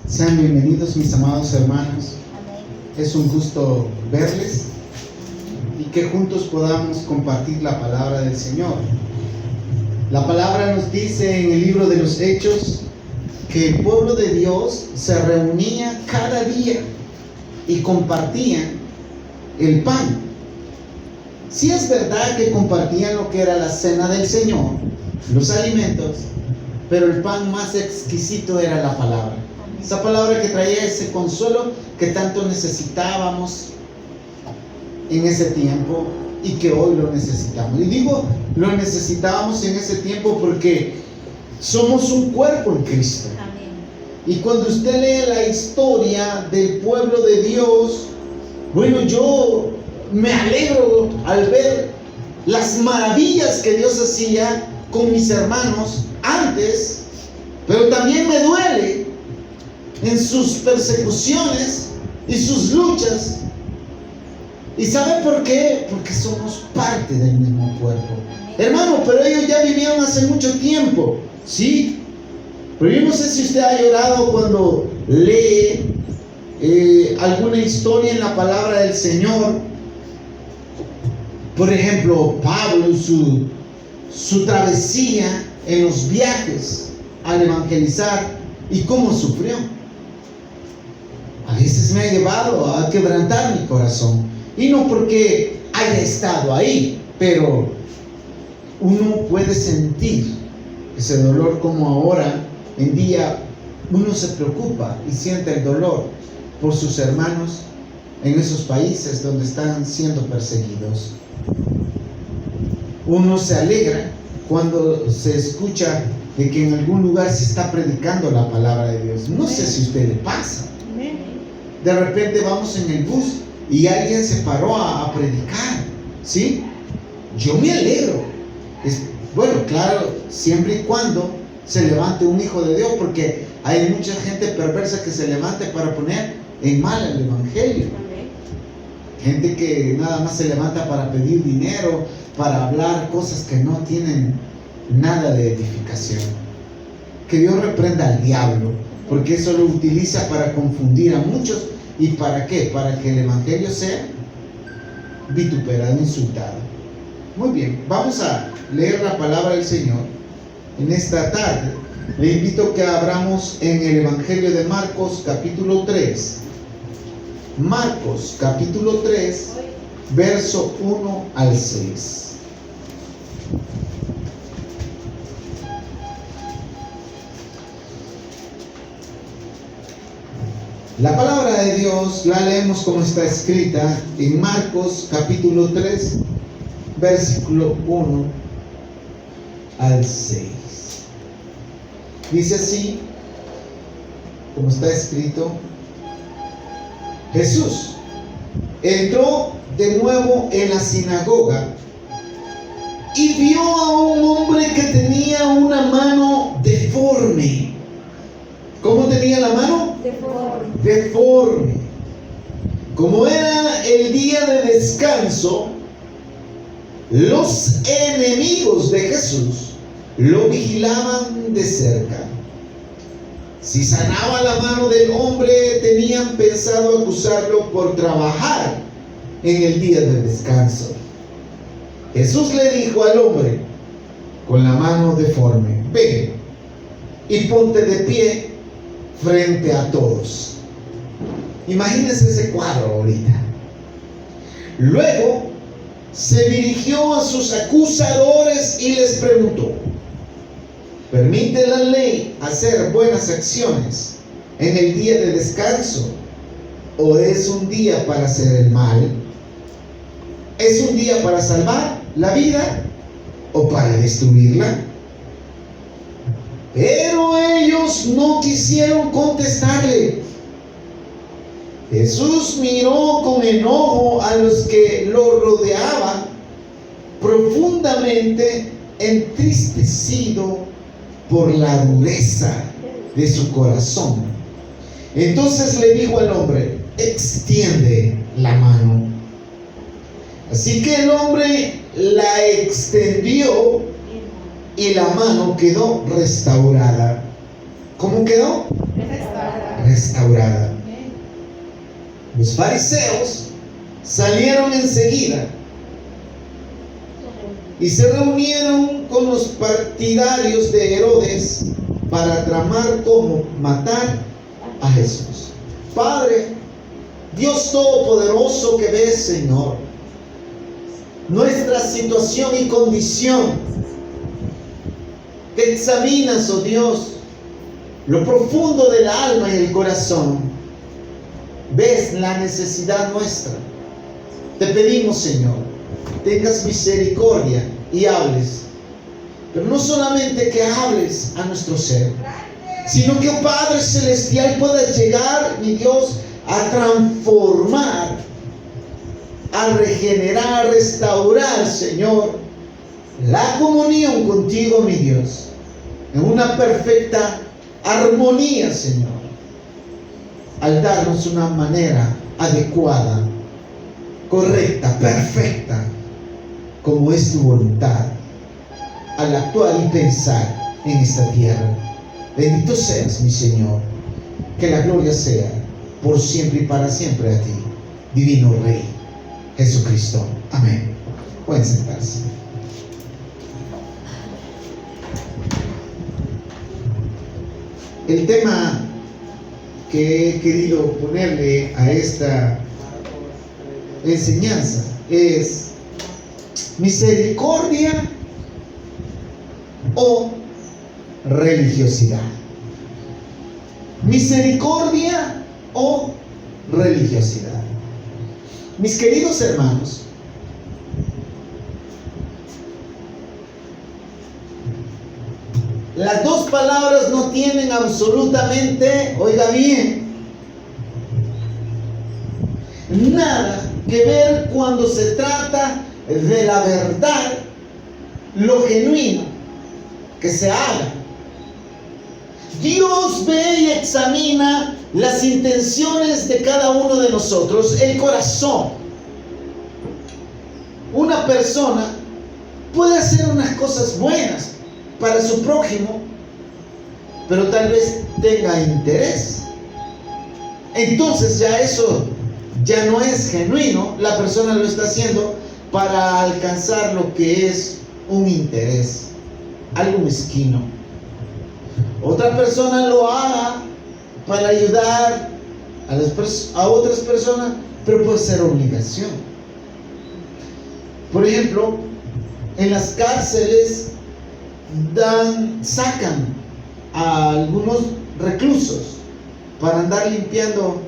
Sean bienvenidos, mis amados hermanos. Es un gusto verles y que juntos podamos compartir la palabra del Señor. La palabra nos dice en el libro de los Hechos que el pueblo de Dios se reunía cada día y compartían el pan. Sí es verdad que compartían lo que era la cena del Señor, los alimentos, pero el pan más exquisito era la palabra. Esa palabra que traía ese consuelo que tanto necesitábamos en ese tiempo y que hoy lo necesitamos. Y digo, lo necesitábamos en ese tiempo porque somos un cuerpo en Cristo. Amén. Y cuando usted lee la historia del pueblo de Dios, bueno, yo me alegro al ver las maravillas que Dios hacía con mis hermanos antes, pero también me duele en sus persecuciones y sus luchas. ¿Y sabe por qué? Porque somos parte del mismo cuerpo. Hermano, pero ellos ya vivieron hace mucho tiempo, ¿sí? Pero yo no sé si usted ha llorado cuando lee alguna historia en la palabra del Señor. Por ejemplo, Pablo, su travesía en los viajes al evangelizar y cómo sufrió. A veces me ha llevado a quebrantar mi corazón. Y no porque haya estado ahí, pero uno puede sentir ese dolor, como ahora en día uno se preocupa y siente el dolor por sus hermanos en esos países donde están siendo perseguidos. Uno se alegra cuando se escucha de que en algún lugar se está predicando la palabra de Dios. No sé si a usted le pasa. De repente vamos en el bus y alguien se paró a predicar, ¿sí? Yo me alegro. Bueno, claro, siempre y cuando se levante un hijo de Dios, porque hay mucha gente perversa que se levante para poner en mal el evangelio. Gente que nada más se levanta para pedir dinero, para hablar cosas que no tienen nada de edificación. Que Dios reprenda al diablo, porque eso lo utiliza para confundir a muchos. ¿Y para qué? Para que el evangelio sea vituperado, insultado. Muy bien, vamos a leer la palabra del Señor en esta tarde. Le invito a que abramos en el evangelio de Marcos capítulo 3. Marcos capítulo 3, verso 1 al 6. La palabra de Dios la leemos como está escrita en Marcos capítulo 3, versículo 1 al 6. Dice así, como está escrito: Jesús entró de nuevo en la sinagoga y vio a un hombre que tenía una mano deforme. ¿Cómo tenía la mano? Deforme. Como era el día de descanso, los enemigos de Jesús lo vigilaban de cerca. Si sanaba la mano del hombre, tenían pensado acusarlo por trabajar en el día de descanso. Jesús le dijo al hombre con la mano deforme: ven y ponte de pie frente a todos. Imagínense ese cuadro ahorita. Luego se dirigió a sus acusadores y les preguntó: ¿permite la ley hacer buenas acciones en el día de descanso, o es un día para hacer el mal? ¿Es un día para salvar la vida o para destruirla? Pero ellos no quisieron contestarle. Jesús miró con enojo a los que lo rodeaban, profundamente entristecido por la dureza de su corazón. Entonces le dijo al hombre: extiende la mano. Así que el hombre la extendió y la mano quedó restaurada. ¿Cómo quedó? restaurada. Los fariseos salieron enseguida y se reunieron con los partidarios de Herodes para tramar cómo matar a Jesús. Padre, Dios Todopoderoso que ves, Señor, nuestra situación y condición, que examinas, oh Dios, lo profundo del alma y el corazón, ves la necesidad nuestra. Te pedimos, Señor, tengas misericordia y hables, pero no solamente que hables a nuestro ser, sino que, oh Padre Celestial, puedas llegar, mi Dios, a transformar, a regenerar, a restaurar, Señor, la comunión contigo, mi Dios, en una perfecta armonía, Señor, al darnos una manera adecuada, correcta, perfecta, como es tu voluntad, al actuar y pensar en esta tierra. Bendito seas, mi Señor, que la gloria sea por siempre y para siempre a ti, divino Rey Jesucristo. Amén. Pueden sentarse. El tema que he querido ponerle a esta enseñanza es misericordia o religiosidad. Misericordia o religiosidad. Mis queridos hermanos, las dos palabras no tienen absolutamente, oiga bien, nada que ver cuando se trata de la verdad, lo genuino que se haga. Dios ve y examina las intenciones de cada uno de nosotros, el corazón. Una persona puede hacer unas cosas buenas para su prójimo, pero tal vez tenga interés. Entonces ya eso ya no es genuino. La persona lo está haciendo para alcanzar lo que es un interés, algo mezquino. Otra persona lo haga para ayudar a otras personas, pero puede ser obligación. Por ejemplo, en las cárceles sacan a algunos reclusos para andar limpiando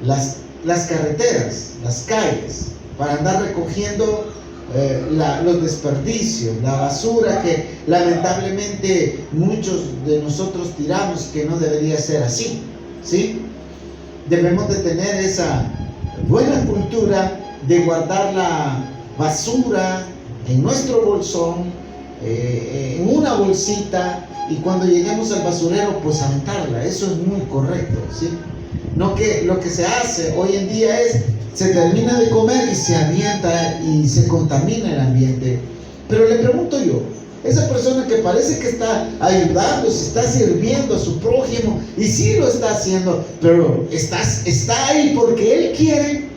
las carreteras, las calles, para andar recogiendo los desperdicios, la basura que lamentablemente muchos de nosotros tiramos, que no debería ser así, ¿sí? Debemos de tener esa buena cultura de guardar la basura en nuestro bolsón, en una bolsita, y cuando lleguemos al basurero, pues aventarla. Eso es muy correcto, ¿sí? No que lo que se hace hoy en día es, se termina de comer y se avienta y se contamina el ambiente. Pero le pregunto yo, esa persona que parece que está ayudando, se está sirviendo a su prójimo, y sí lo está haciendo, pero está ahí porque él quiere,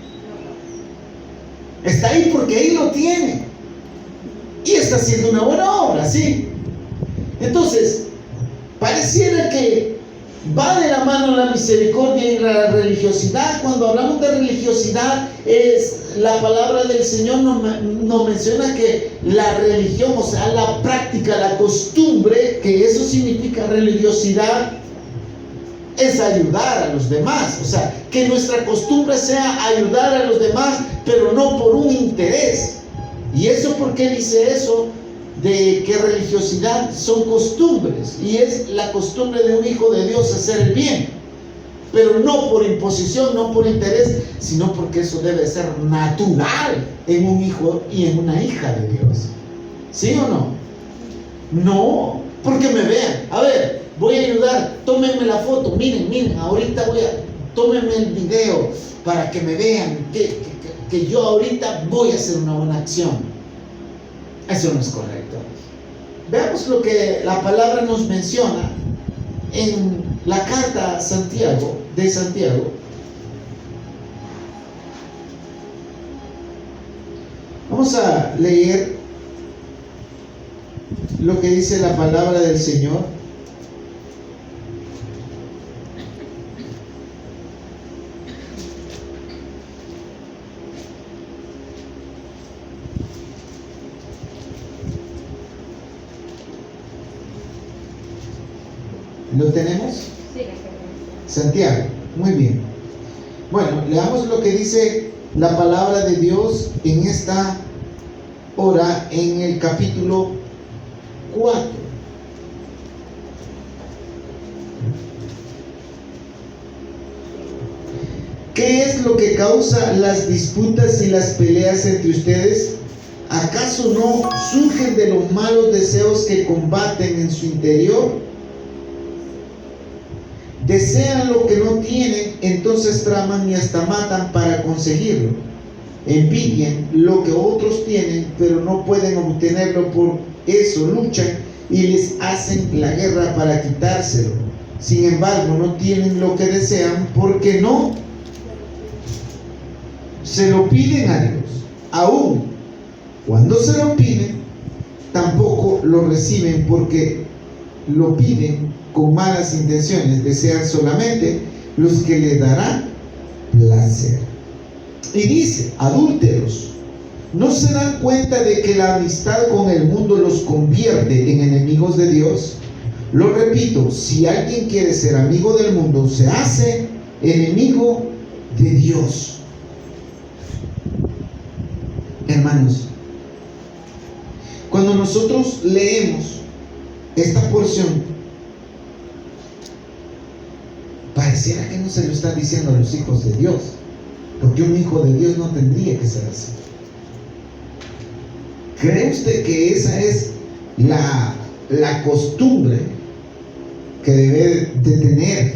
está ahí porque él lo tiene, y está haciendo una buena obra, ¿sí? Entonces, pareciera que va de la mano la misericordia y la religiosidad. Cuando hablamos de religiosidad, la palabra del Señor nos menciona que la religión, o sea, la práctica, la costumbre, que eso significa religiosidad, es ayudar a los demás. O sea, que nuestra costumbre sea ayudar a los demás, pero no por un interés. ¿Y eso por qué dice eso? De que religiosidad son costumbres, y es la costumbre de un hijo de Dios hacer el bien, pero no por imposición, no por interés, sino porque eso debe ser natural en un hijo y en una hija de Dios. ¿Sí o no? No, porque me vean. A ver, voy a ayudar, tómenme la foto, miren, ahorita tómenme el video para que me vean que yo ahorita voy a hacer una buena acción. Eso no es correcto. Veamos lo que la palabra nos menciona en la carta de Santiago, vamos a leer lo que dice la palabra del Señor. ¿Lo tenemos? Sí. Santiago, muy bien. Bueno, leamos lo que dice la palabra de Dios en esta hora, en el capítulo 4. ¿Qué es lo que causa las disputas y las peleas entre ustedes? ¿Acaso no surgen de los malos deseos que combaten en su interior? Desean lo que no tienen, entonces traman y hasta matan para conseguirlo. Envidian lo que otros tienen, pero no pueden obtenerlo, por eso luchan y les hacen la guerra para quitárselo. Sin embargo, no tienen lo que desean porque no se lo piden a Dios. Aún cuando se lo piden, tampoco lo reciben porque lo piden con malas intenciones. Desean solamente los que le darán placer. Y dice: adúlteros, ¿no se dan cuenta de que la amistad con el mundo los convierte en enemigos de Dios? Lo repito, si alguien quiere ser amigo del mundo, se hace enemigo de Dios. Hermanos, cuando nosotros leemos esta porción, pareciera que no se lo está diciendo a los hijos de Dios, porque un hijo de Dios no tendría que ser así. ¿Cree usted que esa es la costumbre que debe de tener,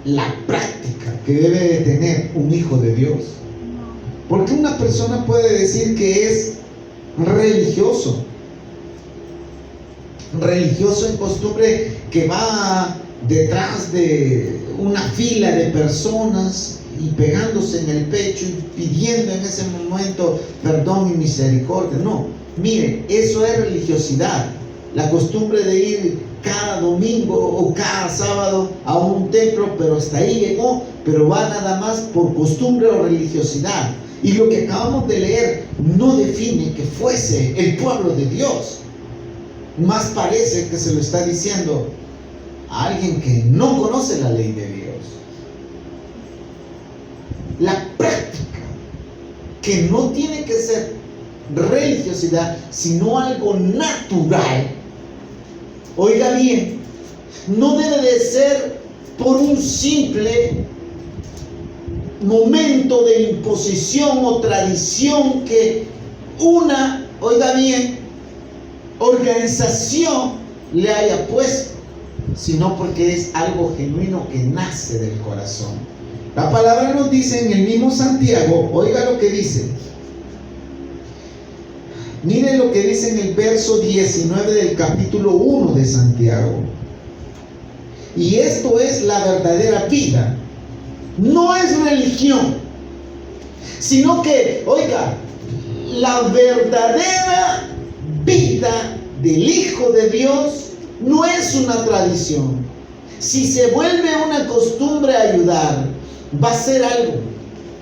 la práctica que debe de tener un hijo de Dios? Porque una persona puede decir que es religioso en costumbre, que va detrás de una fila de personas y pegándose en el pecho y pidiendo en ese momento perdón y misericordia. No, mire, eso es religiosidad. La costumbre de ir cada domingo o cada sábado a un templo, pero hasta ahí llegó, pero va nada más por costumbre o religiosidad. Y lo que acabamos de leer no define que fuese el pueblo de Dios. Más parece que se lo está diciendo a alguien que no conoce la ley de Dios. La práctica, que no tiene que ser religiosidad, sino algo natural. Oiga bien, no debe de ser por un simple momento de imposición o tradición que una, oiga bien, organización le haya puesto, sino porque es algo genuino que nace del corazón. La palabra nos dice en el mismo Santiago, oiga lo que dice. Mire lo que dice en el verso 19 del capítulo 1 de Santiago. Y esto es la verdadera vida. No es religión, sino que, oiga, la verdadera vida del Hijo de Dios no es una tradición. Si se vuelve una costumbre ayudar, va a ser algo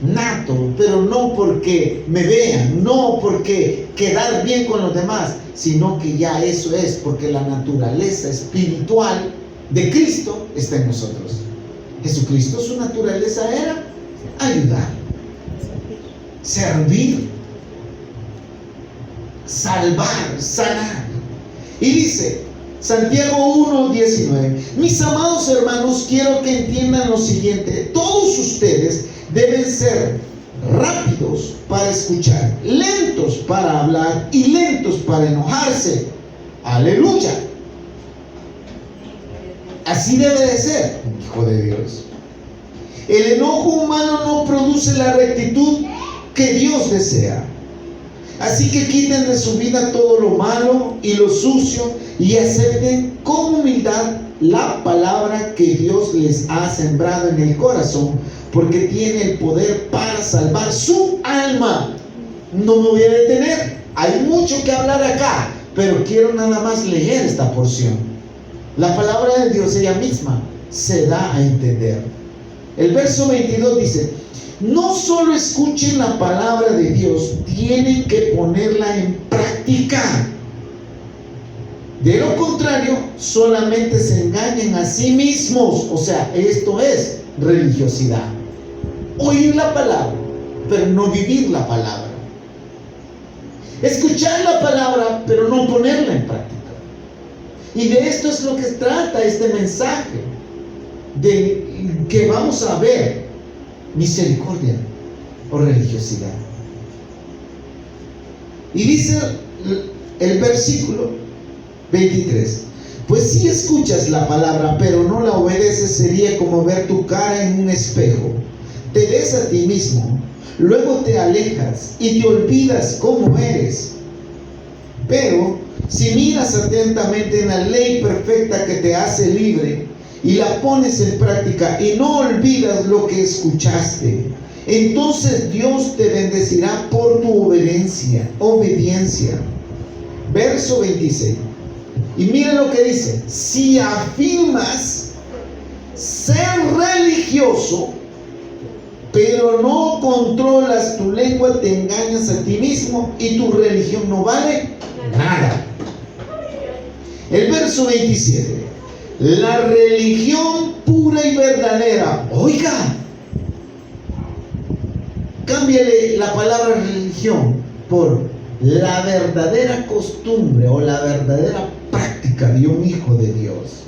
nato, pero no porque me vean, no porque quedar bien con los demás, sino que ya eso es porque la naturaleza espiritual de Cristo está en nosotros. Jesucristo, su naturaleza era ayudar, servir, salvar, sanar. Y dice Santiago 1:19: mis amados hermanos, quiero que entiendan lo siguiente: todos ustedes deben ser rápidos para escuchar, lentos para hablar y lentos para enojarse. Aleluya. Así debe de ser un hijo de Dios. El enojo humano no produce la rectitud que Dios desea. Así que quiten de su vida todo lo malo y lo sucio y acepten con humildad la palabra que Dios les ha sembrado en el corazón, porque tiene el poder para salvar su alma. No me voy a detener, hay mucho que hablar acá, pero quiero nada más leer esta porción. La palabra de Dios ella misma se da a entender. El verso 22 dice: no solo escuchen la palabra de Dios, tienen que ponerla en práctica. De lo contrario, solamente se engañan a sí mismos. O sea, esto es religiosidad. Oír la palabra, pero no vivir la palabra. Escuchar la palabra, pero no ponerla en práctica. Y de esto es lo que trata este mensaje, de que vamos a ver misericordia o religiosidad. Y dice el versículo 23: pues si escuchas la palabra pero no la obedeces, sería como ver tu cara en un espejo. Te ves a ti mismo, luego te alejas y te olvidas cómo eres. Pero si miras atentamente en la ley perfecta que te hace libre y la pones en práctica y no olvidas lo que escuchaste, entonces Dios te bendecirá por tu obediencia. Verso 26. Y mira lo que dice: si afirmas ser religioso, pero no controlas tu lengua, te engañas a ti mismo y tu religión no vale nada. El verso 27. La religión pura y verdadera. Oiga, cámbiale la palabra religión por la verdadera costumbre o la verdadera práctica de un hijo de Dios.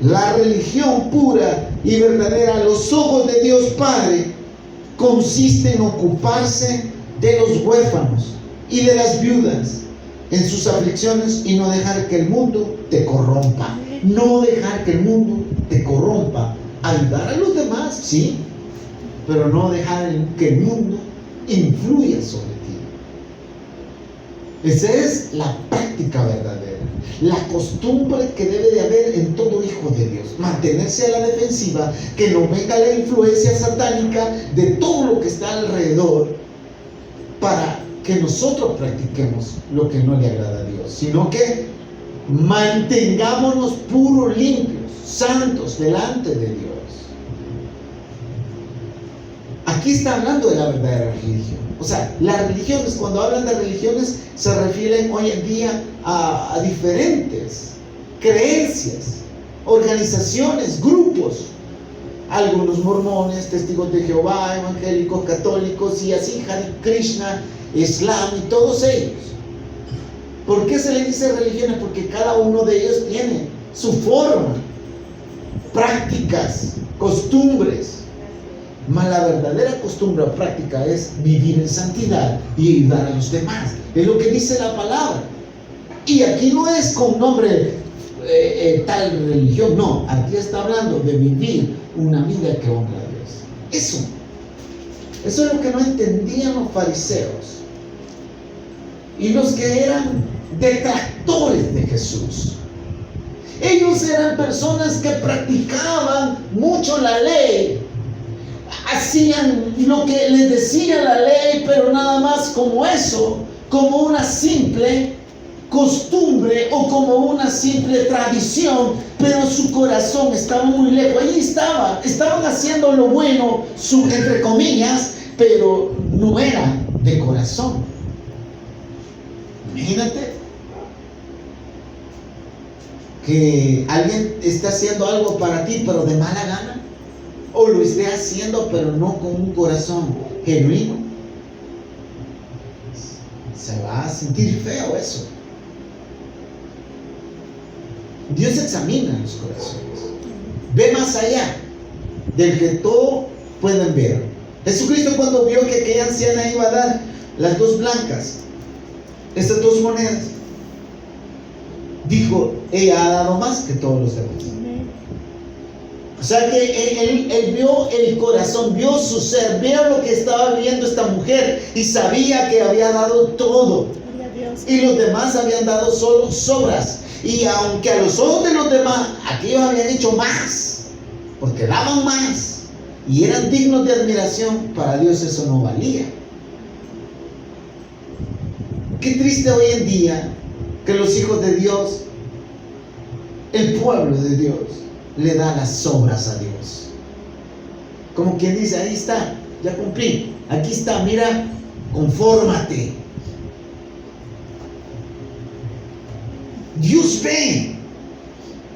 La religión pura y verdadera a los ojos de Dios Padre consiste en ocuparse de los huérfanos y de las viudas en sus aflicciones y no dejar que el mundo te corrompa. No dejar que el mundo te corrompa. Ayudar a los demás, sí, pero no dejar que el mundo influya sobre ti. Esa es la práctica verdadera, la costumbre que debe de haber en todo hijo de Dios. Mantenerse a la defensiva, que no venga la influencia satánica de todo lo que está alrededor, para que nosotros practiquemos lo que no le agrada a Dios, sino que mantengámonos puros, limpios, santos delante de Dios. Aquí está hablando de la verdadera religión. O sea, las religiones, cuando hablan de religiones, se refieren hoy en día a diferentes creencias, organizaciones, grupos. Algunos mormones, testigos de Jehová, evangélicos, católicos y así, Hare Krishna, Islam y todos ellos. ¿Por qué se les dice religiones? Porque cada uno de ellos tiene su forma, prácticas, costumbres. Mas la verdadera costumbre o práctica es vivir en santidad y ayudar a los demás. Es lo que dice la palabra. Y aquí no es con nombre tal religión, no. Aquí está hablando de vivir una vida que honra a Dios. Eso es lo que no entendían los fariseos y los que eran detractores de Jesús. Ellos eran personas que practicaban mucho la ley, hacían lo que les decía la ley, pero nada más como eso, como una simple costumbre o como una simple tradición, pero su corazón estaba muy lejos. Allí estaban haciendo lo bueno, entre comillas, pero no era de corazón. Imagínate que alguien esté haciendo algo para ti, pero de mala gana, o lo esté haciendo, pero no con un corazón genuino. Se va a sentir feo eso. Dios examina los corazones, ve más allá del que todo pueden ver. Jesucristo, cuando vio que aquella anciana iba a dar las dos blancas, estas dos monedas, dijo: ella ha dado más que todos los demás. O sea que él vio el corazón, vio su ser, vio lo que estaba viviendo esta mujer y sabía que había dado todo y los demás habían dado solo sobras. Y aunque a los ojos de los demás aquellos habían hecho más, porque daban más y eran dignos de admiración, para Dios eso no valía. Qué triste hoy en día que los hijos de Dios, el pueblo de Dios, le da las obras a Dios. Como quien dice, ahí está, ya cumplí, aquí está, mira, confórmate. Dios ve.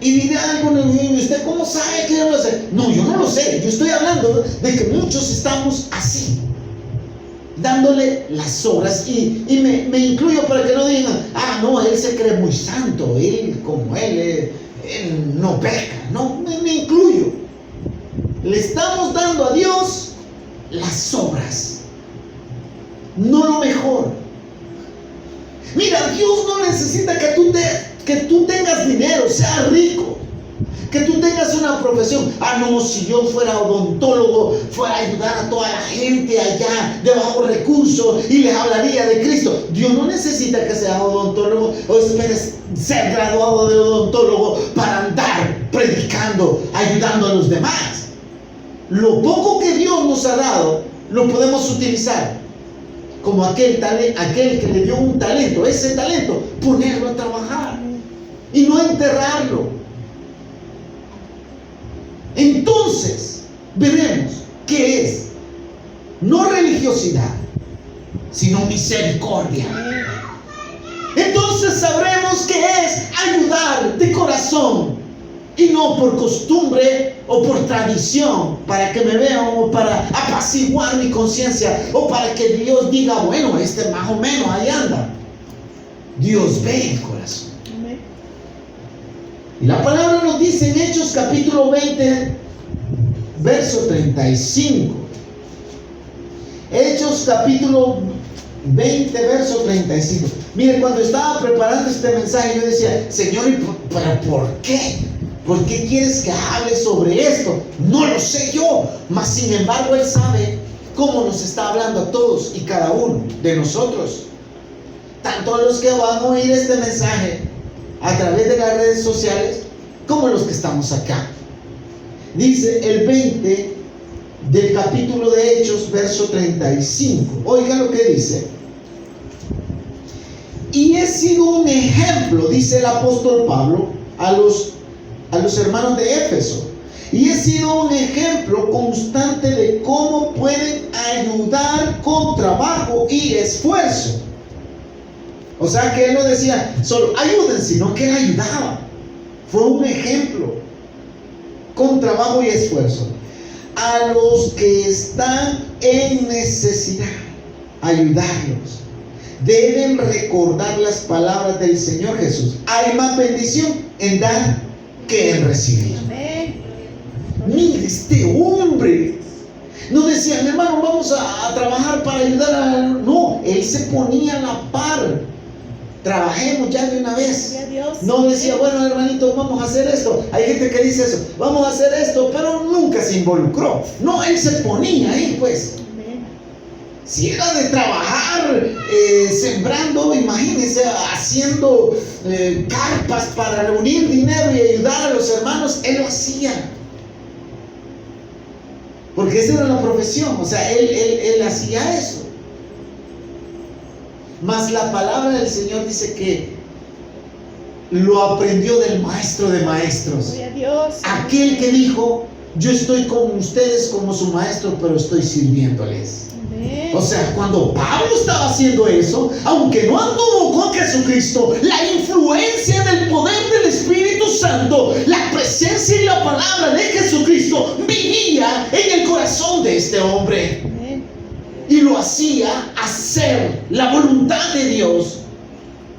Y dirá algo, ¿y usted cómo sabe que yo lo sé? No, yo no lo sé, yo estoy hablando de que muchos estamos así, dándole las obras, y me incluyo para que no digan, no, él se cree muy santo, él como él no peca. No, me incluyo. Le estamos dando a Dios las obras, no lo mejor. Mira, Dios no necesita que tú tengas dinero, seas rico, que tú tengas una profesión. No, si yo fuera odontólogo, fuera a ayudar a toda la gente allá de bajos recursos y les hablaría de Cristo. Dios no necesita que seas odontólogo o esperes ser graduado de odontólogo para andar predicando, ayudando a los demás. Lo poco que Dios nos ha dado, lo podemos utilizar como aquel que le dio un talento, ese talento, ponerlo a trabajar y no enterrarlo. Entonces veremos que es no religiosidad, sino misericordia. Entonces sabremos que es ayudar de corazón y no por costumbre o por tradición, para que me vean o para apaciguar mi conciencia o para que Dios diga, bueno, más o menos ahí anda. Dios ve el corazón. Y la palabra nos dice en Hechos capítulo 20, verso 35. Hechos capítulo 20, verso 35. Mire, cuando estaba preparando este mensaje, yo decía, Señor, ¿pero por qué? ¿Por qué quieres que hable sobre esto? No lo sé yo, mas sin embargo Él sabe cómo nos está hablando a todos y cada uno de nosotros. Tanto a los que van a oír este mensaje a través de las redes sociales, como los que estamos acá. Dice el 20 del capítulo de Hechos, verso 35. Oiga lo que dice. Y he sido un ejemplo, dice el apóstol Pablo, a los hermanos de Éfeso. Y he sido un ejemplo constante de cómo pueden ayudar con trabajo y esfuerzo. O sea que él no decía solo ayuden, sino que él ayudaba. Fue un ejemplo con trabajo y esfuerzo a los que están en necesidad, ayudarlos. Deben recordar las palabras del Señor Jesús. Hay más bendición en dar que en recibir. Mire, este hombre no decía, mi hermano, vamos a trabajar para ayudar a... No, él se ponía a la par. Trabajemos ya de una vez. No decía, bueno, hermanito, vamos a hacer esto. Hay gente que dice eso, vamos a hacer esto, pero nunca se involucró. No, él se ponía ahí, pues. Si era de trabajar sembrando, imagínense, haciendo carpas para reunir dinero y ayudar a los hermanos, él lo hacía. Porque esa era la profesión, o sea, él hacía eso. Mas la palabra del Señor dice que lo aprendió del maestro de maestros. Aquel que dijo, yo estoy con ustedes como su maestro, pero estoy sirviéndoles. O sea, cuando Pablo estaba haciendo eso, aunque no anduvo con Jesucristo, la influencia del poder del Espíritu Santo, la presencia y la palabra de Jesucristo vivía en el corazón de este hombre. Y lo hacía hacer la voluntad de Dios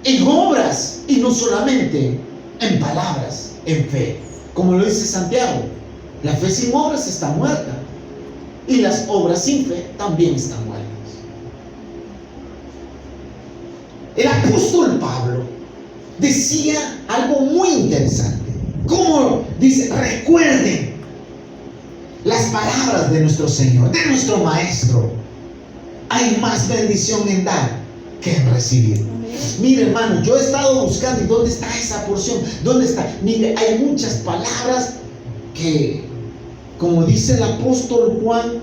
en obras y no solamente en palabras, en fe. Como lo dice Santiago, la fe sin obras está muerta. Y las obras sin fe también están muertas. El apóstol Pablo decía algo muy interesante. Como dice, recuerden las palabras de nuestro Señor, de nuestro Maestro. Hay más bendición en dar que en recibir. Mire, hermano, yo he estado buscando, ¿y dónde está esa porción? ¿Dónde está? Mire, hay muchas palabras que, como dice el apóstol Juan,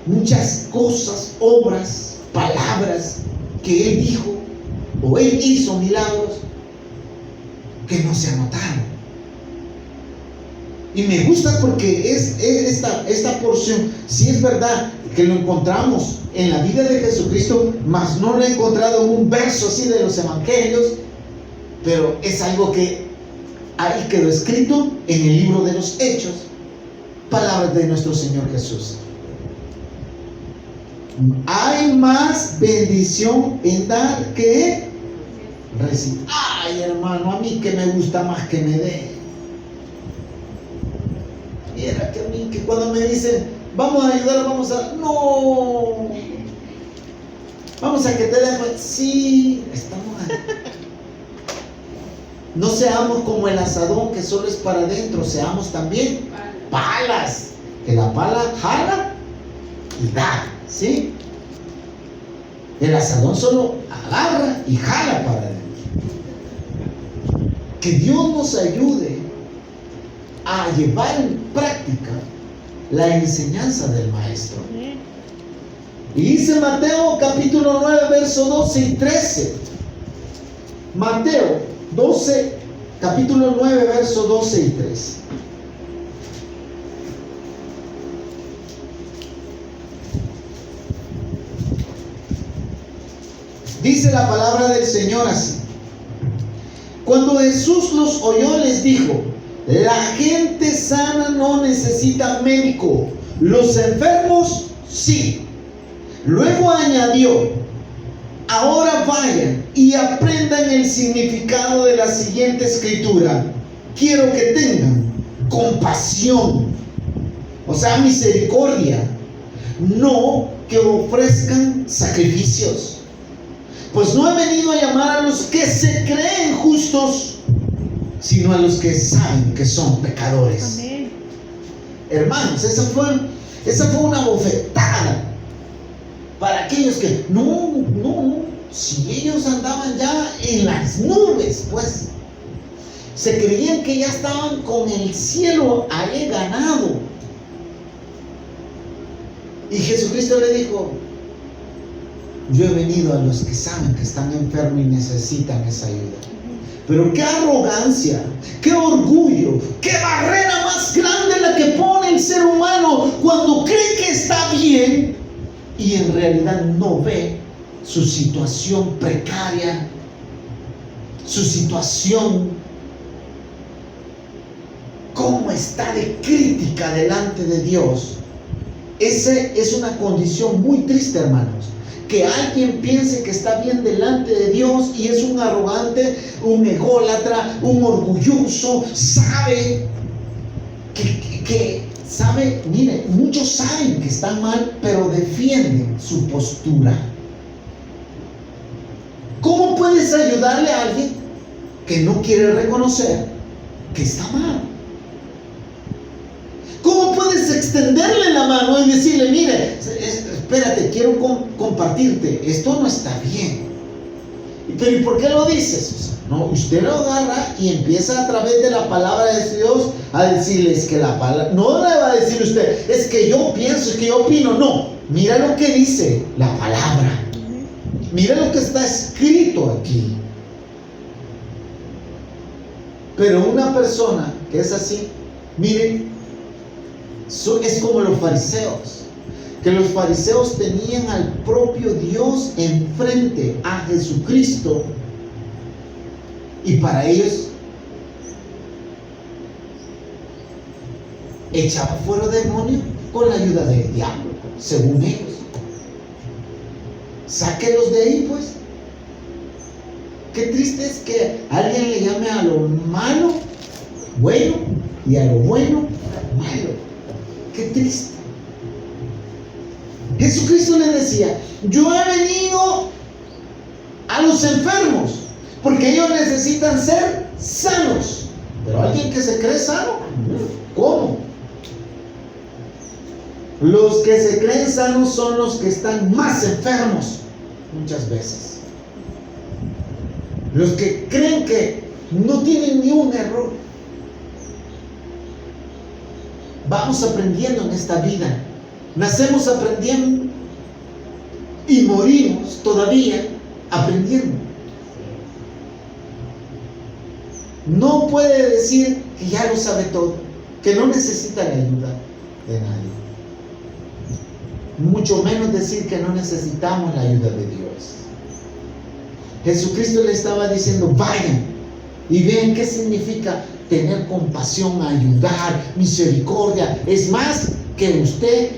muchas cosas, obras, palabras que él dijo o él hizo milagros que no se anotaron. Y me gusta porque esta porción, si es verdad que lo encontramos en la vida de Jesucristo, mas no lo he encontrado en un verso así de los evangelios, pero es algo que ahí quedó escrito en el libro de los Hechos, palabras de nuestro Señor Jesús. Hay más bendición en dar que recibir. Ay, hermano, a mí que me gusta más que me dé. Mira que a mí, que cuando me dicen, vamos a ayudar, no, vamos a que te den, sí, estamos ahí. No seamos como el asadón que solo es para adentro, seamos también palas, que la pala jala y da, ¿sí? El asadón solo agarra y jala para adentro. Que Dios nos ayude a llevar en práctica la enseñanza del Maestro. Y dice Mateo capítulo 9, verso 12 y 13. Mateo 12, capítulo 9, verso 12 y 13. Dice la palabra del Señor así: cuando Jesús los oyó, les dijo: la gente sana no necesita médico, los enfermos sí. Luego añadió: ahora vayan y aprendan el significado de la siguiente escritura. Quiero que tengan compasión, o sea, misericordia, no que ofrezcan sacrificios. Pues no he venido a llamar a los que se creen justos, sino a los que saben que son pecadores. Amén. Hermanos, esa fue una bofetada para aquellos que no, si ellos andaban ya en las nubes, pues se creían que ya estaban con el cielo ahí ganado. Y Jesucristo le dijo: yo he venido a los que saben que están enfermos y necesitan esa ayuda. Pero qué arrogancia, qué orgullo, qué barrera más grande la que pone el ser humano cuando cree que está bien y en realidad no ve su situación precaria, su situación, cómo está de crítica delante de Dios. Esa es una condición muy triste, hermanos. Que alguien piense que está bien delante de Dios y es un arrogante, un ególatra, un orgulloso, sabe que sabe, mire, muchos saben que están mal, pero defienden su postura. ¿Cómo puedes ayudarle a alguien que no quiere reconocer que está mal? ¿Cómo puedes extenderle la mano y decirle: mire, espérate, quiero compartirte, esto no está bien? Pero ¿y por qué lo dices? No, usted lo agarra y empieza a través de la palabra de Dios a decirles que la palabra, no le va a decir usted, es que yo pienso, es que yo opino. No, mira lo que dice la palabra, mira lo que está escrito aquí. Pero una persona que es así, miren, es como los fariseos, que los fariseos tenían al propio Dios enfrente, a Jesucristo, y para ellos echaba fuera demonios con la ayuda del diablo, según ellos. Sáquelos de ahí, pues. Qué triste es que alguien le llame a lo malo bueno y a lo bueno malo. Qué triste. Jesucristo le decía: yo he venido a los enfermos porque ellos necesitan ser sanos. Pero alguien que se cree sano, ¿cómo? Los que se creen sanos son los que están más enfermos muchas veces. los que creen que no tienen ni un error. Vamos aprendiendo en esta vida. Nacemos aprendiendo y morimos todavía aprendiendo. No puede decir que ya lo sabe todo, que no necesita la ayuda de nadie. Mucho menos decir que no necesitamos la ayuda de Dios. Jesucristo le estaba diciendo: vayan y vean qué significa tener compasión, ayudar, misericordia. Es más, que usted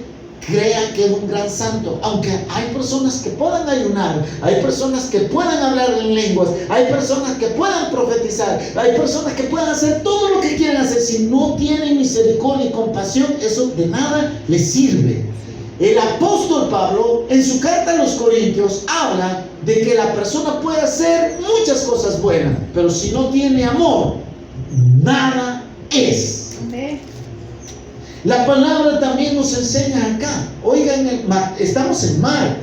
crea que es un gran santo, aunque hay personas que puedan ayunar, hay personas que puedan hablar en lenguas, hay personas que puedan profetizar, hay personas que puedan hacer todo lo que quieran hacer. Si no tienen misericordia y compasión, eso de nada les sirve. El apóstol Pablo, en su carta a los Corintios, habla de que la persona puede hacer muchas cosas buenas, pero si no tiene amor, nada es. Amén. La palabra también nos enseña acá. Oigan, estamos en Marcos,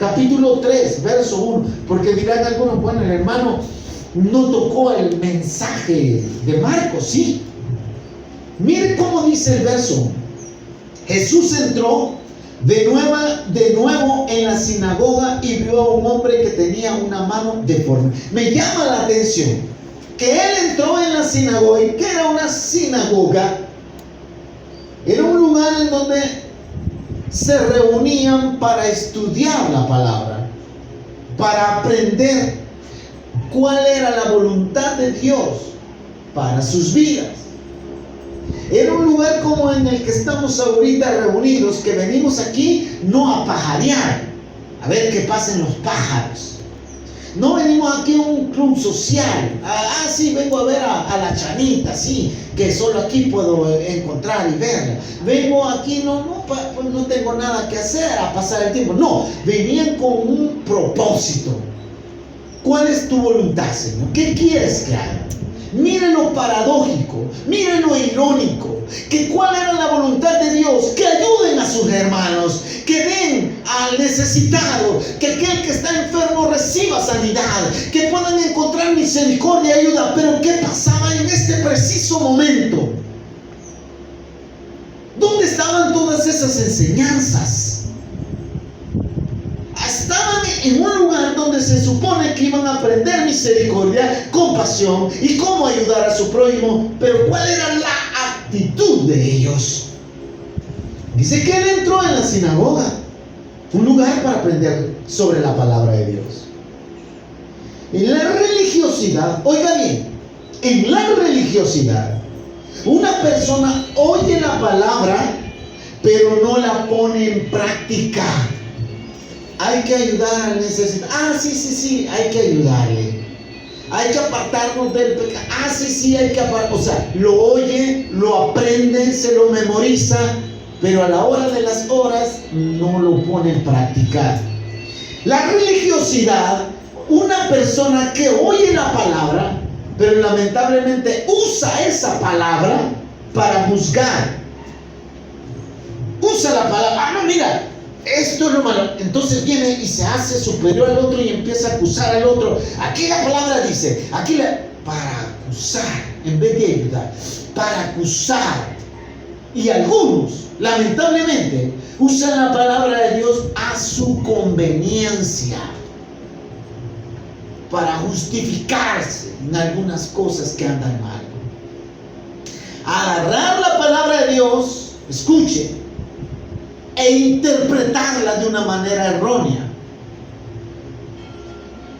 capítulo 3, verso 1. Porque dirán algunos: bueno, el hermano no tocó el mensaje de Marcos. Sí. Mire cómo dice el verso 1. Jesús entró de nuevo en la sinagoga y vio a un hombre que tenía una mano deforme. Me llama la atención que él entró en la sinagoga. ¿Y qué era una sinagoga? Era un lugar en donde se reunían para estudiar la palabra, para aprender cuál era la voluntad de Dios para sus vidas. Era un lugar como en el que estamos ahorita reunidos, que venimos aquí no a pajarear, a ver qué pasen los pájaros. No venimos aquí a un club social. Sí, vengo a ver a la Chanita, sí, que solo aquí puedo encontrar y verla. Vengo aquí, pues no tengo nada que hacer, a pasar el tiempo. No, venían con un propósito. ¿Cuál es tu voluntad, Señor? ¿Qué quieres que haga? Miren lo paradójico, miren lo irónico, que cuál era la voluntad de Dios: que ayuden a sus hermanos, que den al necesitado, que aquel que está enfermo reciba sanidad, que puedan encontrar misericordia y ayuda. Pero ¿qué pasaba en este preciso momento? ¿Dónde estaban todas esas enseñanzas? Estaban en un lugar donde se supone que iban a aprender misericordia, compasión y cómo ayudar a su prójimo. Pero ¿cuál era la actitud de ellos? Dice que él entró en la sinagoga, un lugar para aprender sobre la palabra de Dios. En la religiosidad, oiga bien, en la religiosidad, una persona oye la palabra, pero no la pone en práctica. Hay que ayudar al necesitado. Sí, hay que ayudarle. Hay que apartarnos del pecado. Sí, hay que apartar. O sea, lo oye, lo aprende, se lo memoriza, pero a la hora de las horas no lo pone en práctica. La religiosidad, una persona que oye la palabra, pero lamentablemente usa esa palabra para juzgar. Usa la palabra: no, mira, esto es lo malo. Entonces viene y se hace superior al otro y empieza a acusar al otro. Aquí la palabra dice, para acusar, en vez de ayudar, para acusar. Y algunos, lamentablemente, usan la palabra de Dios a su conveniencia, para justificarse en algunas cosas que andan mal. Agarrar la palabra de Dios, escuche, e interpretarla de una manera errónea.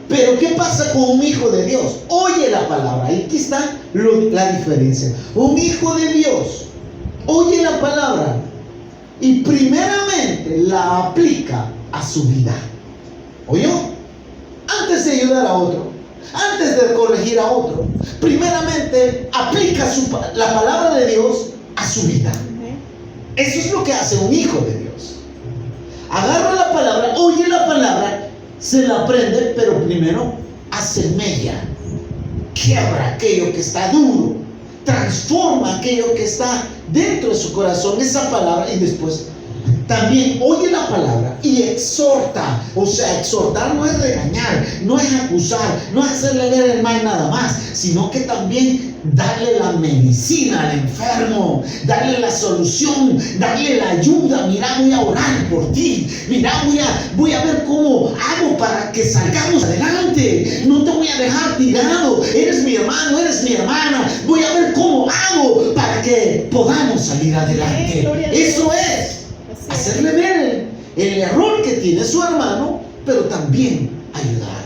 Pero ¿qué pasa con un hijo de Dios? Oye la palabra. Y aquí está la diferencia. Un hijo de Dios oye la palabra y primeramente la aplica a su vida. ¿Oyó? Antes de ayudar a otro, antes de corregir a otro, primeramente aplica la palabra de Dios a su vida. Eso es lo que hace un hijo de Dios. Agarra la palabra, oye la palabra, se la aprende, pero primero hace mella, quiebra aquello que está duro, transforma aquello que está dentro de su corazón, esa palabra, y después también oye la palabra y exhorta. O sea, exhortar no es regañar, no es acusar, no es hacerle ver el mal nada más, sino que también darle la medicina al enfermo, darle la solución, darle la ayuda. Mira, voy a orar por ti. Mira, voy a ver cómo hago para que salgamos adelante. No te voy a dejar tirado. Eres mi hermano, eres mi hermana. Voy a ver cómo hago para que podamos salir adelante. Eso es hacerle ver el error que tiene su hermano, pero también ayudar,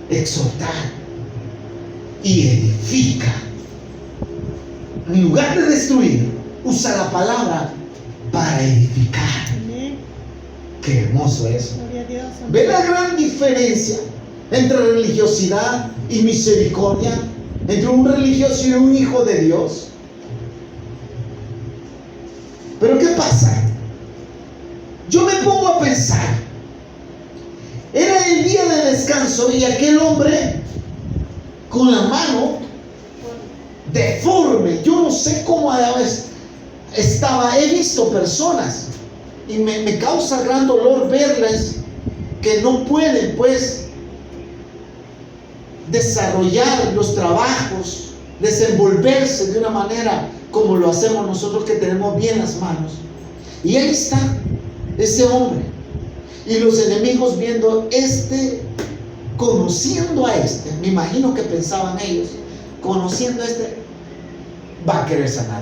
exhortar y edifica. En lugar de destruir, usa la palabra para edificar. Qué hermoso eso. ¿Ve la gran diferencia entre religiosidad y misericordia? Entre un religioso y un hijo de Dios. Pero ¿qué pasa? Yo me pongo a pensar. Era el día de descanso y aquel hombre con la mano deforme, yo no sé cómo estaba. He visto personas y me causa gran dolor verles que no pueden pues desarrollar los trabajos, desenvolverse de una manera como lo hacemos nosotros, que tenemos bien las manos. Y ahí está ese hombre y los enemigos viendo conociendo a me imagino que pensaban ellos, conociendo a va a querer sanar.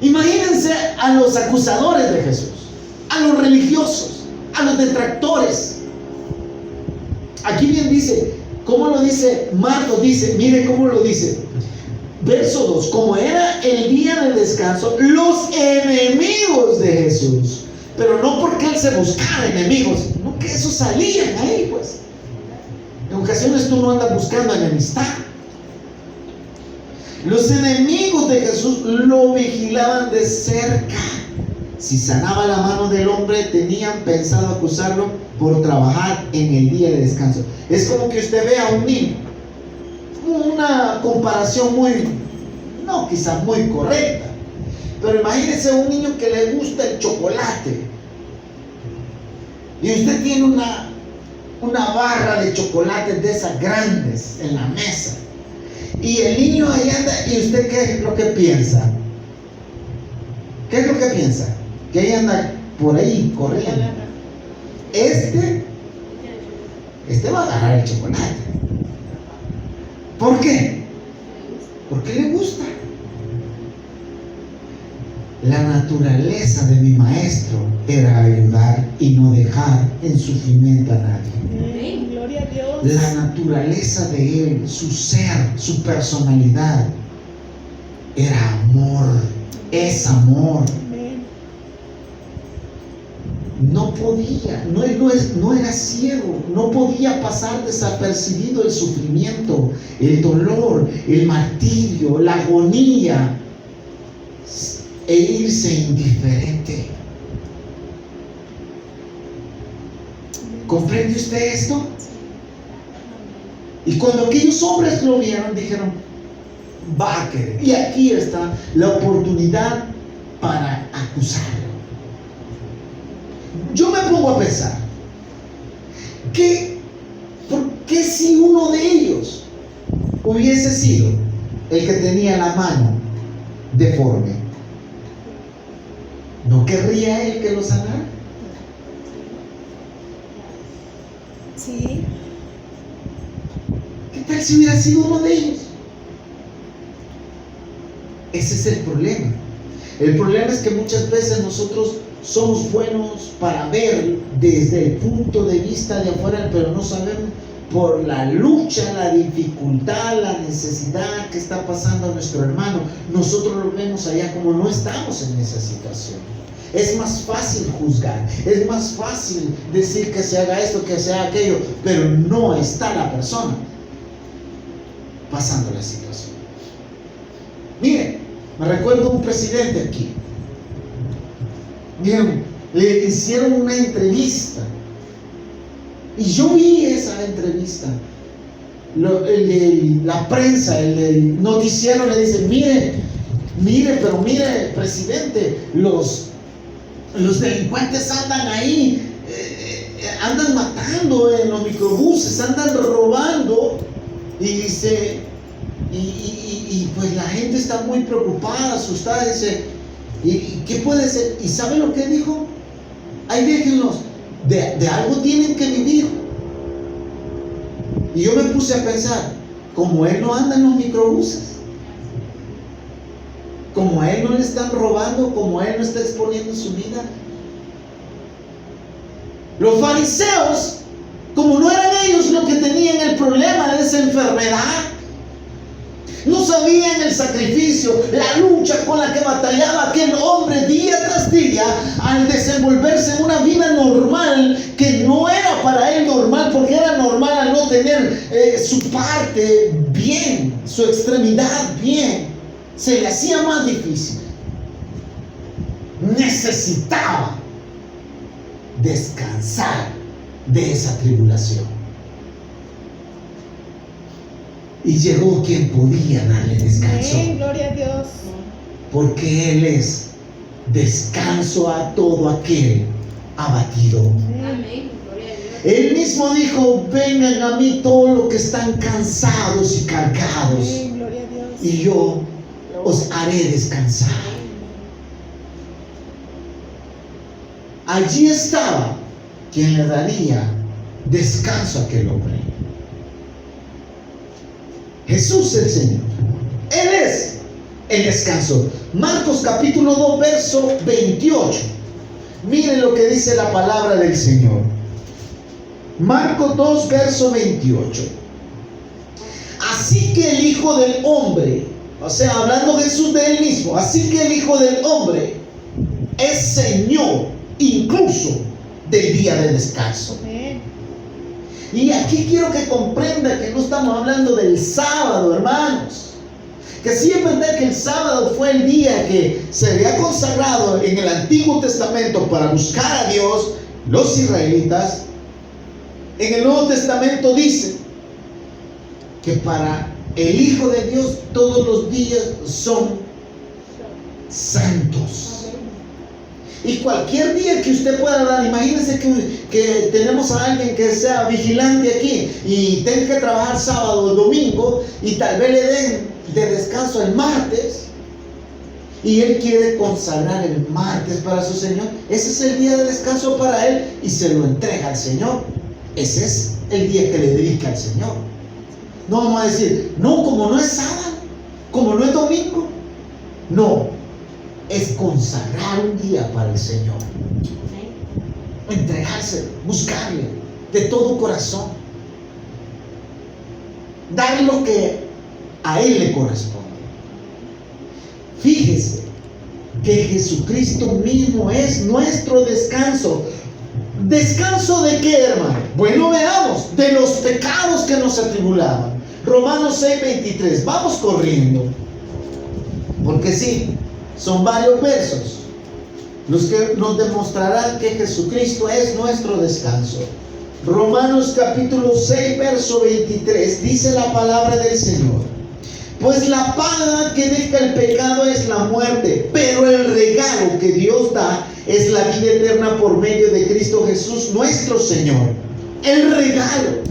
Imagínense a los acusadores de Jesús, a los religiosos, a los detractores. Aquí bien dice, ¿cómo lo dice? Marcos dice, mire cómo lo dice. Verso 2, como era el día de descanso, los enemigos de Jesús, pero no porque él se buscara enemigos, no, que esos salían ahí pues. En ocasiones tú no andas buscando enemistad. Los enemigos de Jesús lo vigilaban de cerca. Si sanaba la mano del hombre, tenían pensado acusarlo por trabajar en el día de descanso. Es como que usted vea a un niño, una comparación quizás muy correcta, pero imagínese un niño que le gusta el chocolate y usted tiene una barra de chocolates de esas grandes en la mesa y el niño ahí anda, y usted ¿qué es lo que piensa? ¿Qué es lo que piensa? Que ahí anda por ahí corriendo. Este va a agarrar el chocolate. ¿Por qué? Porque le gusta. La naturaleza de mi maestro era ayudar y no dejar en sufrimiento a nadie. Gloria a Dios. La naturaleza de él, su ser, su personalidad, era amor. Es amor. No podía, no era ciego, no podía pasar desapercibido el sufrimiento, el dolor, el martirio, la agonía, e irse indiferente. ¿Comprende usted esto? Y cuando aquellos hombres lo vieron, dijeron, va a querer. Y aquí está la oportunidad para acusarlo. Yo me pongo a pensar, ¿por qué si uno de ellos hubiese sido el que tenía la mano deforme, no querría él que lo sanara? Sí. ¿Qué tal si hubiera sido uno de ellos? Ese es el problema. El problema es que muchas veces nosotros somos buenos para ver desde el punto de vista de afuera, pero no sabemos por la lucha, la dificultad, la necesidad que está pasando a nuestro hermano. Nosotros lo vemos allá como no estamos en esa situación. Es más fácil juzgar, es más fácil decir que se haga esto, que se haga aquello, pero no está la persona pasando la situación. Miren, me recuerdo un presidente aquí. Bien, le hicieron una entrevista y yo vi esa entrevista la prensa, el noticiero le dice, mire, presidente, los delincuentes andan ahí, andan matando en los microbuses, andan robando. Y dice, y pues la gente está muy preocupada, asustada. Dice, ¿y qué puede ser? ¿Y sabe lo que dijo? Ahí déjenlos, de algo tienen que vivir. Y yo me puse a pensar, como él no anda en los microbuses, como a él no le están robando, como a él no está exponiendo su vida. Los fariseos, como no eran ellos los que tenían el problema de esa enfermedad, no sabían el sacrificio, la lucha con la que batallaba aquel hombre día tras día al desenvolverse en una vida normal que no era para él normal, porque era normal al no tener su parte bien, su extremidad bien. Se le hacía más difícil. Necesitaba descansar de esa tribulación. Y llegó quien podía darle descanso. Amén, gloria a Dios. Porque Él es descanso a todo aquel abatido. Amén. Gloria a Dios. Él mismo dijo, vengan a mí todos los que están cansados y cargados, Amén, gloria a Dios. y yo os haré descansar. Allí estaba quien le daría descanso a aquel hombre. Jesús el Señor. Él es el descanso. Marcos capítulo 2 verso 28. Miren lo que dice la palabra del Señor. Marcos 2 verso 28. Así que el Hijo del Hombre, o sea, hablando Jesús de Él mismo, así que el Hijo del Hombre es Señor incluso del día de descanso. Amén. Y aquí quiero que comprenda que no estamos hablando del sábado, hermanos. Que sí es verdad que el sábado fue el día que se había consagrado en el Antiguo Testamento para buscar a Dios, los israelitas. En el Nuevo Testamento dice que para el Hijo de Dios todos los días son santos. Y cualquier día que usted pueda dar, imagínense que tenemos a alguien que sea vigilante aquí y tenga que trabajar sábado o domingo y tal vez le den de descanso el martes y él quiere consagrar el martes para su Señor. Ese es el día de descanso para él y se lo entrega al Señor. Ese es el día que le dedica al Señor. No vamos a decir, no, como no es sábado, como no es domingo. No. Es consagrar un día para el Señor. Entregarse, buscarle de todo corazón. Dar lo que a Él le corresponde. Fíjese que Jesucristo mismo es nuestro descanso. ¿Descanso de qué, hermano? Bueno, veamos, de los pecados que nos atribulaban. Romanos 6:23. Vamos corriendo. Porque sí, son varios versos los que nos demostrarán que Jesucristo es nuestro descanso. Romanos capítulo 6 verso 23 dice la palabra del Señor: pues la paga que deja el pecado es la muerte, pero el regalo que Dios da es la vida eterna por medio de Cristo Jesús nuestro Señor. El regalo,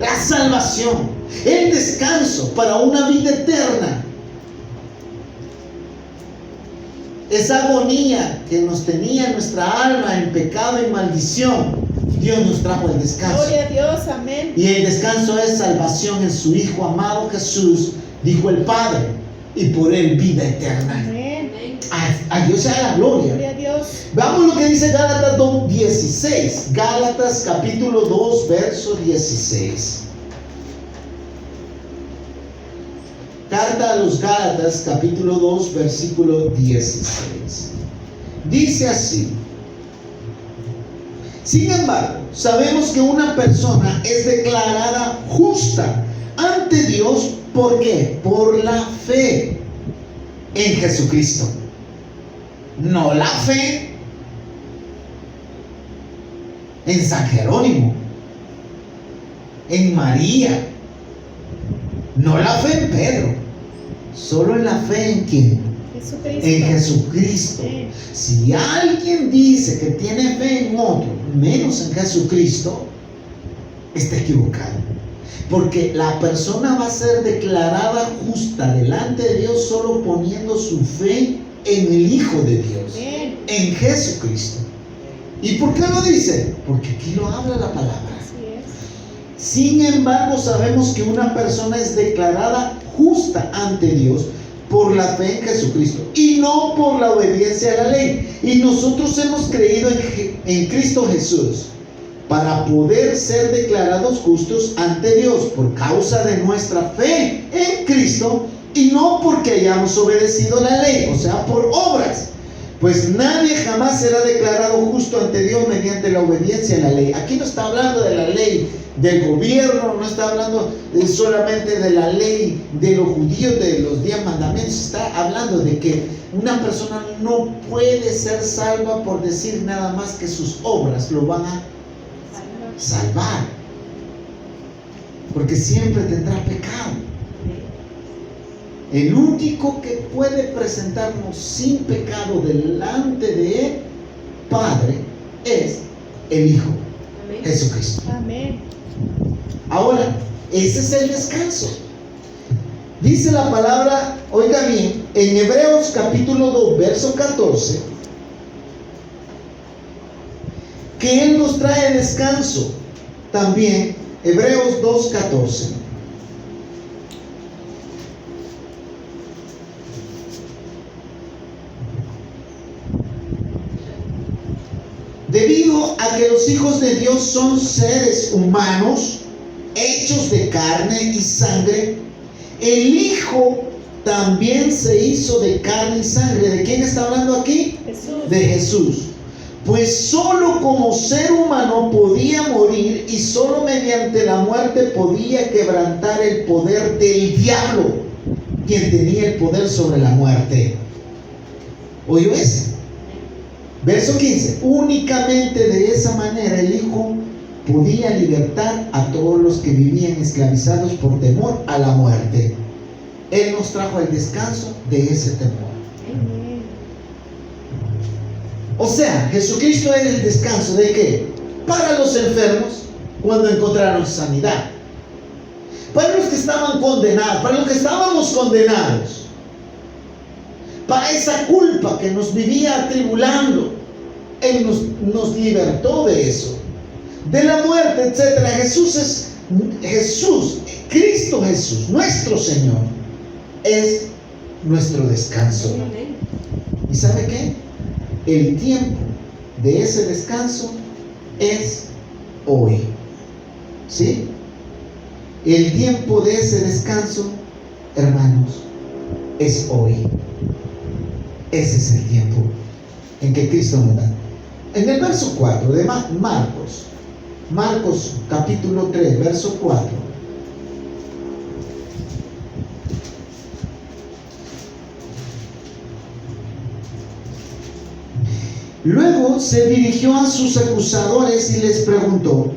la salvación, el descanso para una vida eterna. Esa agonía que nos tenía nuestra alma en pecado y maldición, Dios nos trajo el descanso. Gloria a Dios, amén. Y el descanso es salvación en su Hijo amado Jesús, dijo el Padre, y por él vida eterna. Amén. A Dios sea la gloria. Gloria a Dios. Veamos lo que dice Gálatas 2:16. Gálatas capítulo 2 verso 16. Carta a los Gálatas capítulo 2 versículo 16. Dice así: sin embargo, sabemos que una persona es declarada justa ante Dios. ¿Por qué? Por la fe en Jesucristo. No la fe en San Jerónimo, en María, No la fe en Pedro, solo en la fe en quién, Jesucristo. en Jesucristo. Amén. Si alguien dice que tiene fe en otro, menos en Jesucristo, está equivocado. Porque la persona va a ser declarada justa delante de Dios solo poniendo su fe en el Hijo de Dios, Amén. en Jesucristo. ¿Y por qué lo dice? Porque aquí lo habla la palabra. Así es. Sin embargo, sabemos que una persona es declarada justa ante Dios por la fe en Jesucristo y no por la obediencia a la ley. Y nosotros hemos creído en Cristo Jesús para poder ser declarados justos ante Dios por causa de nuestra fe en Cristo y no porque hayamos obedecido la ley, o sea, por obras. Pues nadie jamás será declarado justo ante Dios mediante la obediencia a la ley. Aquí no está hablando de la ley del gobierno, no está hablando solamente de la ley de los judíos, de los 10 mandamientos. Está hablando de que una persona no puede ser salva por decir nada más que sus obras lo van a salvar, porque siempre tendrá pecado. El único que puede presentarnos sin pecado delante de Él, Padre, es el Hijo, Amén. Jesucristo. Amén. Ahora, ese es el descanso. Dice la palabra, oiga bien, en Hebreos capítulo 2, verso 14, que Él nos trae descanso. También, Hebreos 2, 14. Debido a que los hijos de Dios son seres humanos, hechos de carne y sangre, el Hijo también se hizo de carne y sangre. ¿De quién está hablando aquí? Jesús. De Jesús. Pues solo como ser humano podía morir y solo mediante la muerte podía quebrantar el poder del diablo, quien tenía el poder sobre la muerte. ¿Oyó eso? Verso 15. Únicamente de esa manera el Hijo podía libertar a todos los que vivían esclavizados por temor a la muerte. Él nos trajo el descanso de ese temor. Amén. O sea, Jesucristo es el descanso ¿de qué? Para los enfermos cuando encontraron sanidad. Para los que estaban condenados, para los que estábamos condenados. Para esa culpa que nos vivía atribulando. Él nos libertó de eso. De la muerte, etc. Jesús, Cristo Jesús, nuestro Señor, es nuestro descanso. Amén. ¿Y sabe qué? El tiempo de ese descanso es hoy. ¿Sí? El tiempo de ese descanso, hermanos, es hoy. Ese es el tiempo en que Cristo nos da. En el verso 4 de Marcos capítulo 3, verso 4. Luego se dirigió a sus acusadores y les preguntó: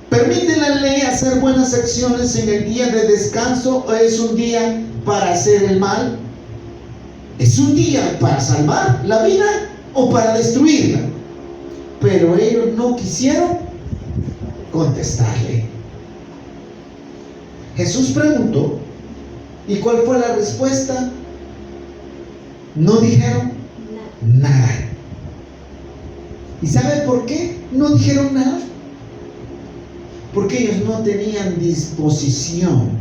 ¿permite la ley hacer buenas acciones en el día de descanso o es un día para hacer el mal? ¿Es un día para salvar la vida o para destruirla? Pero ellos no quisieron contestarle. Jesús preguntó, ¿y cuál fue la respuesta? No dijeron nada. ¿Y sabe por qué no dijeron nada? Porque ellos no tenían disposición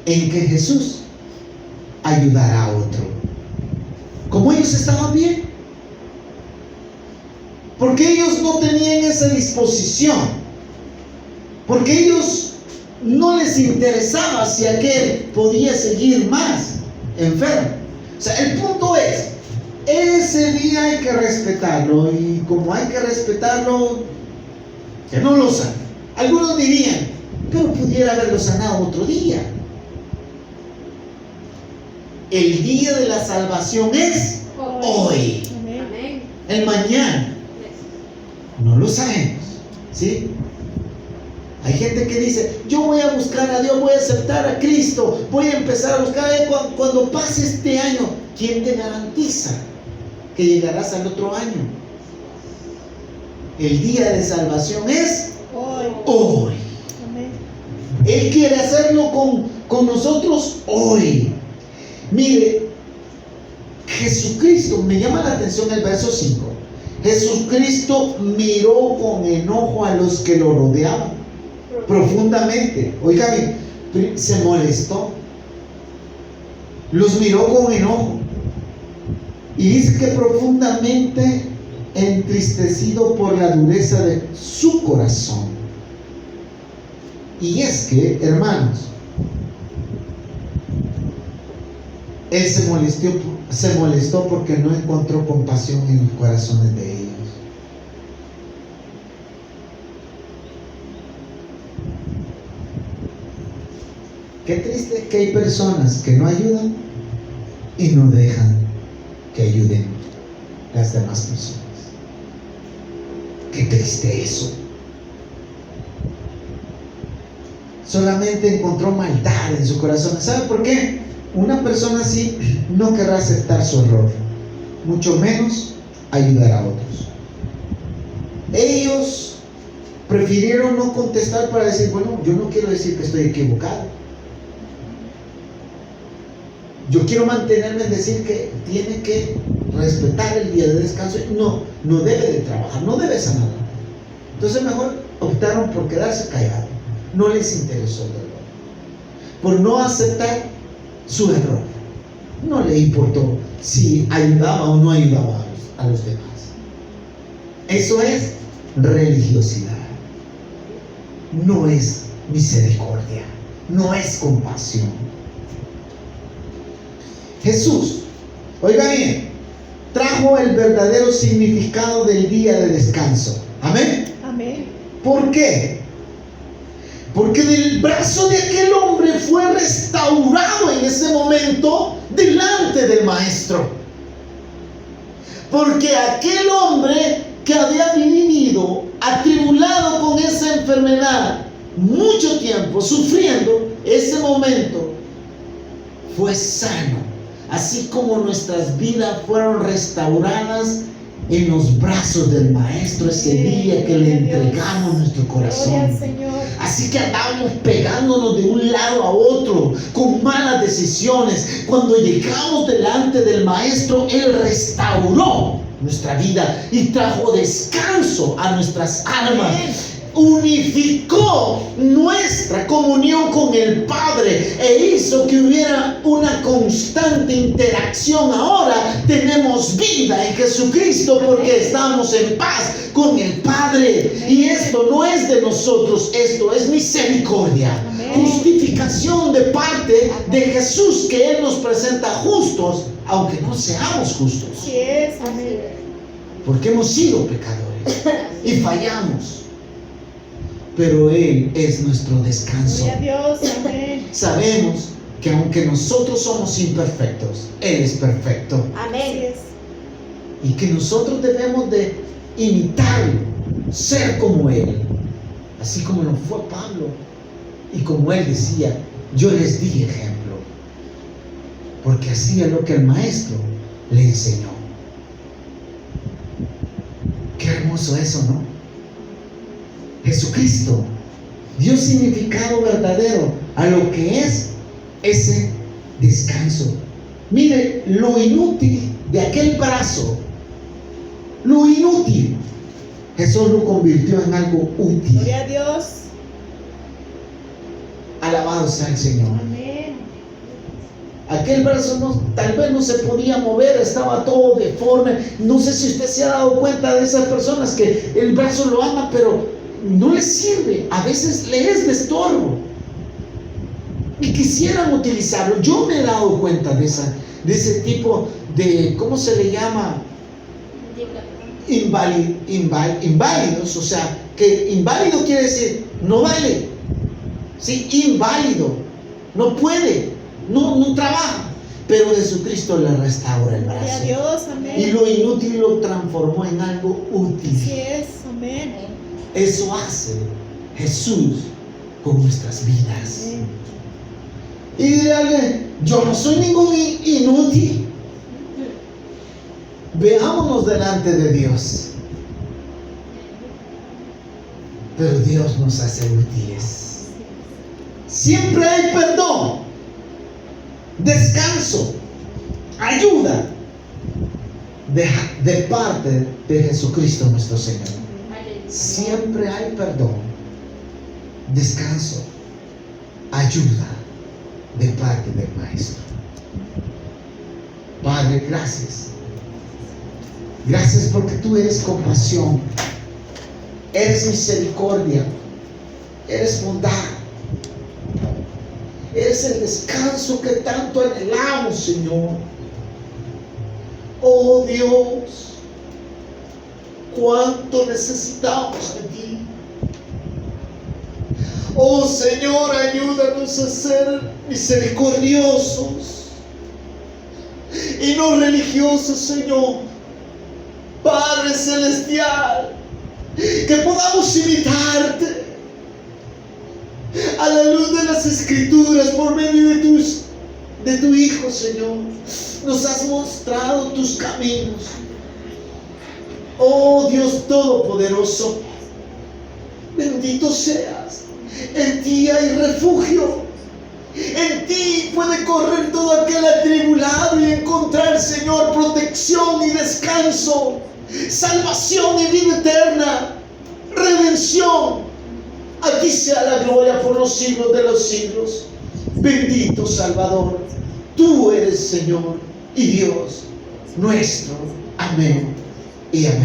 en que Jesús ayudara a otro. Como ellos estaban bien. Porque ellos no tenían esa disposición. Porque ellos no les interesaba si aquel podía seguir más enfermo. O sea, el punto es, ese día hay que respetarlo, y como hay que respetarlo, que no lo sanen. Algunos dirían, pero pudiera haberlo sanado otro día. El día de la salvación es hoy. Amén. El mañana no lo sabemos, ¿sí? Hay gente que dice, yo voy a buscar a Dios, voy a aceptar a Cristo, voy a empezar a buscar a Él cuando pase este año. ¿Quién te garantiza que llegarás al otro año? El día de salvación es hoy. Amén. Él quiere hacerlo con nosotros hoy. Mire, Jesucristo, me llama la atención el verso 5. Jesucristo miró con enojo a los que lo rodeaban profundamente. Oiga bien, se molestó. Los miró con enojo. Y dice que profundamente entristecido por la dureza de su corazón. Y es que, hermanos, Él se molestó porque no encontró compasión en los corazones de ellos. Qué triste que hay personas que no ayudan y no dejan que ayuden las demás personas. Qué triste eso. Solamente encontró maldad en su corazón. ¿Sabe por qué? Una persona así no querrá aceptar su error, mucho menos ayudar a otros. Ellos prefirieron no contestar para decir, bueno, yo no quiero decir que estoy equivocado. Yo quiero mantenerme en decir que tiene que respetar el día de descanso. No debe de trabajar, no debe sanar. Entonces mejor optaron por quedarse callados. No les interesó el dolor. Por no aceptar su error. No le importó si ayudaba o no ayudaba a los demás. Eso es religiosidad. No es misericordia. No es compasión. Jesús, oiga bien, trajo el verdadero significado del día de descanso. Amén. Amén. ¿Por qué? Porque del brazo de aquel hombre fue restaurado en ese momento delante del maestro. Porque aquel hombre que había vivido atribulado con esa enfermedad mucho tiempo, sufriendo, ese momento fue sano. Así como nuestras vidas fueron restauradas en los brazos del Maestro ese día que le entregamos nuestro corazón. Así que andábamos pegándonos de un lado a otro con malas decisiones. Cuando llegamos delante del Maestro, Él restauró nuestra vida y trajo descanso a nuestras almas. Unificó nuestra comunión con el Padre e hizo que hubiera una constante interacción. Ahora tenemos vida en Jesucristo porque estamos en paz con el Padre. Y esto no es de nosotros, esto es misericordia, justificación de parte de Jesús, que Él nos presenta justos, aunque no seamos justos. Así es, amén. Porque hemos sido pecadores y fallamos. Pero Él es nuestro descanso. Gloria a Dios, amén. Sabemos que aunque nosotros somos imperfectos, Él es perfecto. Amén. Y que nosotros debemos de imitarlo, ser como Él. Así como lo fue Pablo. Y como Él decía, yo les di ejemplo. Porque hacía lo que el Maestro le enseñó. Qué hermoso eso, ¿no? Jesucristo dio significado verdadero a lo que es ese descanso. Mire, lo inútil de aquel brazo, lo inútil, Jesús lo convirtió en algo útil. Gloria a Dios. Alabado sea el Señor. Amén. Aquel brazo tal vez no se podía mover, estaba todo deforme. No sé si usted se ha dado cuenta de esas personas que el brazo lo ama, pero no les sirve, a veces le es de estorbo y quisieran utilizarlo. Yo me he dado cuenta de ese tipo de, ¿cómo se le llama? Inválidos. O sea, que inválido quiere decir no vale, sí, inválido, no puede, no trabaja. Pero Jesucristo le restaura el brazo. Gloria a Dios, amén. Y lo inútil lo transformó en algo útil. Así es, amén. Eso hace Jesús con nuestras vidas. Amén. Y dígale, yo no soy ningún inútil. Veámonos delante de Dios. Pero Dios nos hace útiles. Siempre hay perdón, descanso, ayuda de parte de Jesucristo nuestro Señor. Siempre hay perdón, descanso, ayuda de parte del Maestro. Padre, gracias. Gracias porque tú eres compasión, eres misericordia, eres bondad, eres el descanso que tanto anhelamos, Señor. Oh Dios, cuánto necesitamos de ti. Oh Señor, ayúdanos a ser misericordiosos y no religiosos, Señor. Padre Celestial, que podamos imitarte a la luz de las Escrituras por medio de tu Hijo, Señor. Nos has mostrado tus caminos. Oh Dios Todopoderoso, bendito seas. En ti hay refugio. En ti puede correr todo aquel atribulado y encontrar, Señor, protección y descanso, salvación y vida eterna, redención. A ti sea la gloria por los siglos de los siglos. Bendito Salvador, tú eres Señor y Dios nuestro. Amén y amén.